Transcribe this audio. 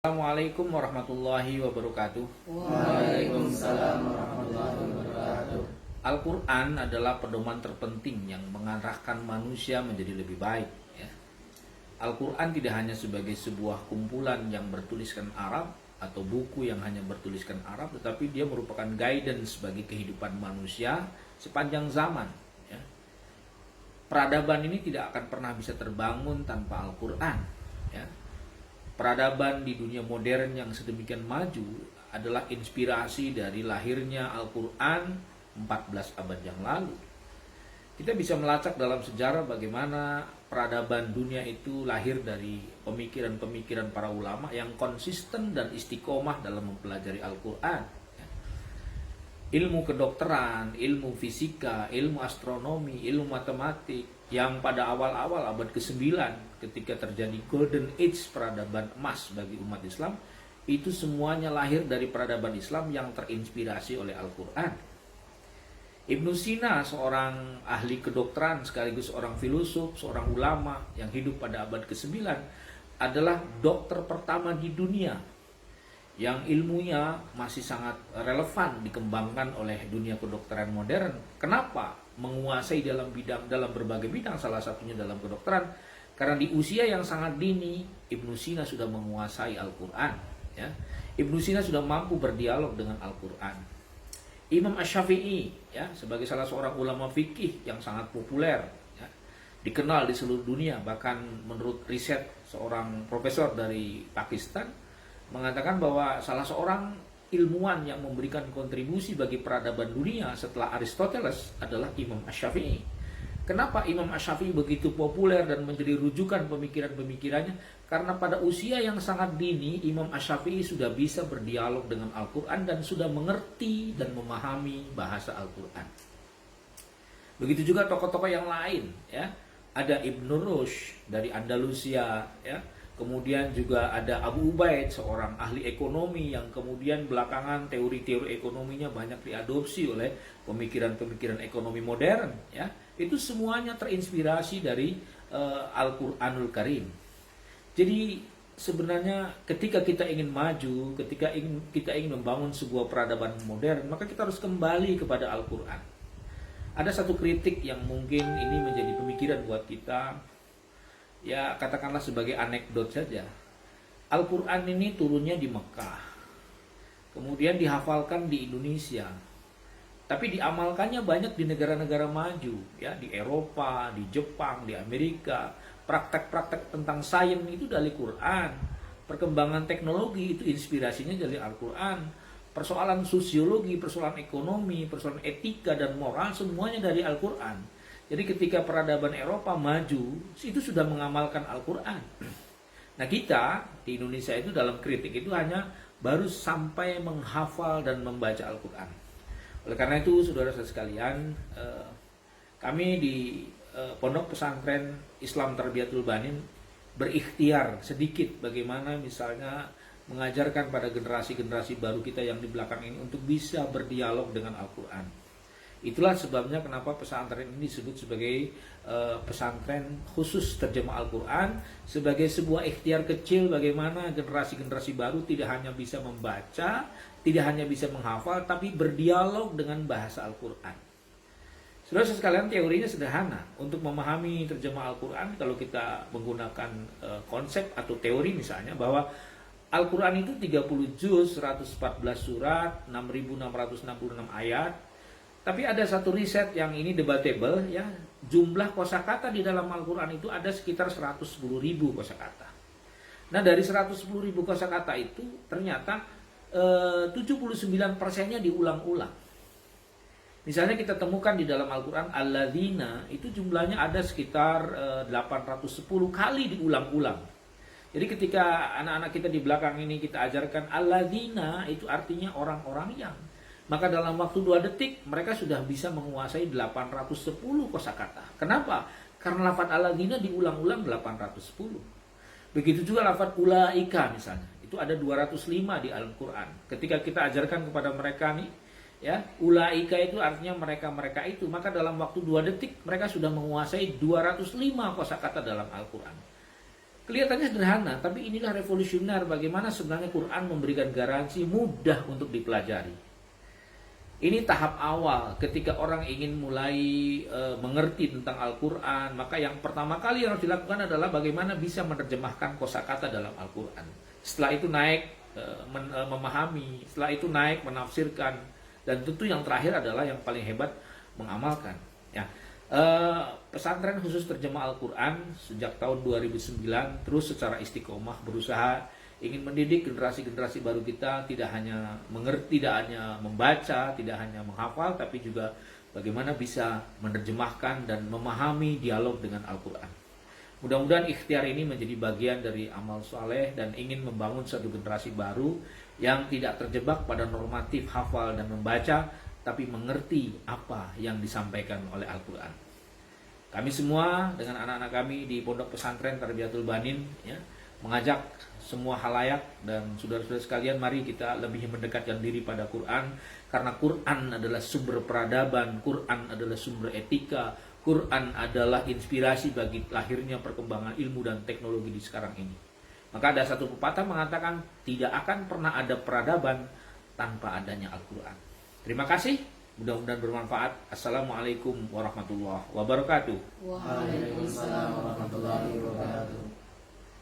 Assalamualaikum warahmatullahi wabarakatuh. Waalaikumsalam warahmatullahi wabarakatuh. Al-Quran adalah pedoman terpenting yang mengarahkan manusia menjadi lebih baik. Al-Quran tidak hanya sebagai sebuah kumpulan yang bertuliskan Arab atau buku yang hanya bertuliskan Arab, tetapi dia merupakan guidance bagi kehidupan manusia sepanjang zaman. Peradaban ini tidak akan pernah bisa terbangun tanpa Al-Quran. Peradaban di dunia modern yang sedemikian maju adalah inspirasi dari lahirnya Al-Quran 14 abad yang lalu. Kita bisa melacak dalam sejarah bagaimana peradaban dunia itu lahir dari pemikiran-pemikiran para ulama yang konsisten dan istiqomah dalam mempelajari Al-Quran. Ilmu kedokteran, ilmu fisika, ilmu astronomi, ilmu matematik yang pada awal-awal abad ke-9 ketika terjadi golden age peradaban emas bagi umat Islam, itu semuanya lahir dari peradaban Islam yang terinspirasi oleh Al-Quran. Ibnu Sina, seorang ahli kedokteran sekaligus seorang filosof, seorang ulama yang hidup pada abad ke-9, adalah dokter pertama di dunia yang ilmunya masih sangat relevan dikembangkan oleh dunia kedokteran modern. Kenapa? Menguasai dalam berbagai bidang, salah satunya dalam kedokteran, karena di usia yang sangat dini Ibnu Sina sudah menguasai Al-Quran. Ibnu Sina sudah mampu berdialog dengan Al-Quran. Imam Asy-Syafi'i sebagai salah seorang ulama fikih yang sangat populer, dikenal di seluruh dunia, bahkan menurut riset seorang profesor dari Pakistan mengatakan bahwa salah seorang ilmuwan yang memberikan kontribusi bagi peradaban dunia setelah Aristoteles adalah Imam Asy-Syafi'i. Kenapa Imam Asy-Syafi'i begitu populer dan menjadi rujukan pemikiran-pemikirannya? Karena pada usia yang sangat dini Imam Asy-Syafi'i sudah bisa berdialog dengan Al-Quran dan sudah mengerti dan memahami bahasa Al-Quran. Begitu juga tokoh-tokoh yang lain, Ada Ibn Rushd dari Andalusia, Kemudian juga ada Abu Ubaid, seorang ahli ekonomi yang kemudian belakangan teori-teori ekonominya banyak diadopsi oleh pemikiran-pemikiran ekonomi modern. Itu semuanya terinspirasi dari Al-Quranul Karim. Jadi sebenarnya ketika kita ingin maju, ketika kita ingin membangun sebuah peradaban modern, maka kita harus kembali kepada Al-Quran. Ada satu kritik yang mungkin ini menjadi pemikiran buat kita, katakanlah sebagai anekdot saja. Al-Quran ini turunnya di Mekah, kemudian dihafalkan di Indonesia, tapi diamalkannya banyak di negara-negara maju, di Eropa, di Jepang, di Amerika. Praktek-praktek tentang sains itu dari Quran, perkembangan teknologi itu inspirasinya dari Al-Quran, persoalan sosiologi, persoalan ekonomi, persoalan etika dan moral semuanya dari Al-Quran. Jadi ketika peradaban Eropa maju, itu sudah mengamalkan Al-Quran. Nah kita di Indonesia itu dalam kritik itu hanya baru sampai menghafal dan membaca Al-Quran. Oleh karena itu saudara-saudara sekalian, kami di Pondok Pesantren Islam Tarbiyatul Banin berikhtiar sedikit bagaimana misalnya mengajarkan pada generasi-generasi baru kita yang di belakang ini untuk bisa berdialog dengan Al-Quran. Itulah sebabnya kenapa pesantren ini disebut sebagai pesantren khusus terjemah Al-Quran, sebagai sebuah ikhtiar kecil bagaimana generasi-generasi baru tidak hanya bisa membaca, tidak hanya bisa menghafal, tapi berdialog dengan bahasa Al-Quran. Saudara sekalian, teorinya sederhana. Untuk memahami terjemah Al-Quran, kalau kita menggunakan konsep atau teori misalnya, bahwa Al-Quran itu 30 juz, 114 surat, 6.666 ayat. Tapi ada satu riset yang ini debatable, jumlah kosakata di dalam Al-Quran itu ada sekitar 110.000 kosakata. Nah dari 110.000 kosakata itu ternyata 79%-nya diulang-ulang. Misalnya kita temukan di dalam Al-Quran alladzina itu jumlahnya ada sekitar 810 kali diulang-ulang. Jadi ketika anak-anak kita di belakang ini kita ajarkan alladzina itu artinya orang-orang yang, maka dalam waktu 2 detik mereka sudah bisa menguasai 810 kosakata. Kenapa? Karena lafaz alladzina diulang-ulang 810. Begitu juga lafaz ulaika misalnya. Itu ada 205 di Al-Quran. Ketika kita ajarkan kepada mereka nih, ulaika itu artinya mereka-mereka itu, maka dalam waktu 2 detik mereka sudah menguasai 205 kosakata dalam Al-Quran. Kelihatannya sederhana, tapi inilah revolusioner bagaimana sebenarnya Quran memberikan garansi mudah untuk dipelajari. Ini tahap awal ketika orang ingin mulai mengerti tentang Al-Quran, maka yang pertama kali yang harus dilakukan adalah bagaimana bisa menerjemahkan kosakata dalam Al-Quran. Setelah itu naik memahami, setelah itu naik menafsirkan, dan tentu yang terakhir adalah yang paling hebat, mengamalkan. Ya. Pesantren khusus terjemah Al-Quran sejak tahun 2009 terus secara istiqomah berusaha ingin mendidik generasi-generasi baru kita tidak hanya mengerti, tidak hanya membaca, tidak hanya menghafal, tapi juga bagaimana bisa menerjemahkan dan memahami dialog dengan Al-Quran. Mudah-mudahan ikhtiar ini menjadi bagian dari amal soleh dan ingin membangun satu generasi baru yang tidak terjebak pada normatif hafal dan membaca, tapi mengerti apa yang disampaikan oleh Al-Quran. Kami semua dengan anak-anak kami di Pondok Pesantren Tarbiyatul Banin ya, mengajak semua halayak dan saudara-saudara sekalian, mari kita lebih mendekatkan diri pada Quran, karena Quran adalah sumber peradaban, Quran adalah sumber etika, Quran adalah inspirasi bagi lahirnya perkembangan ilmu dan teknologi di sekarang ini. Maka ada satu pepatah mengatakan tidak akan pernah ada peradaban tanpa adanya Al-Quran. Terima kasih, mudah-mudahan bermanfaat. Assalamualaikum warahmatullahi wabarakatuh. Waalaikumsalam warahmatullahi wabarakatuh.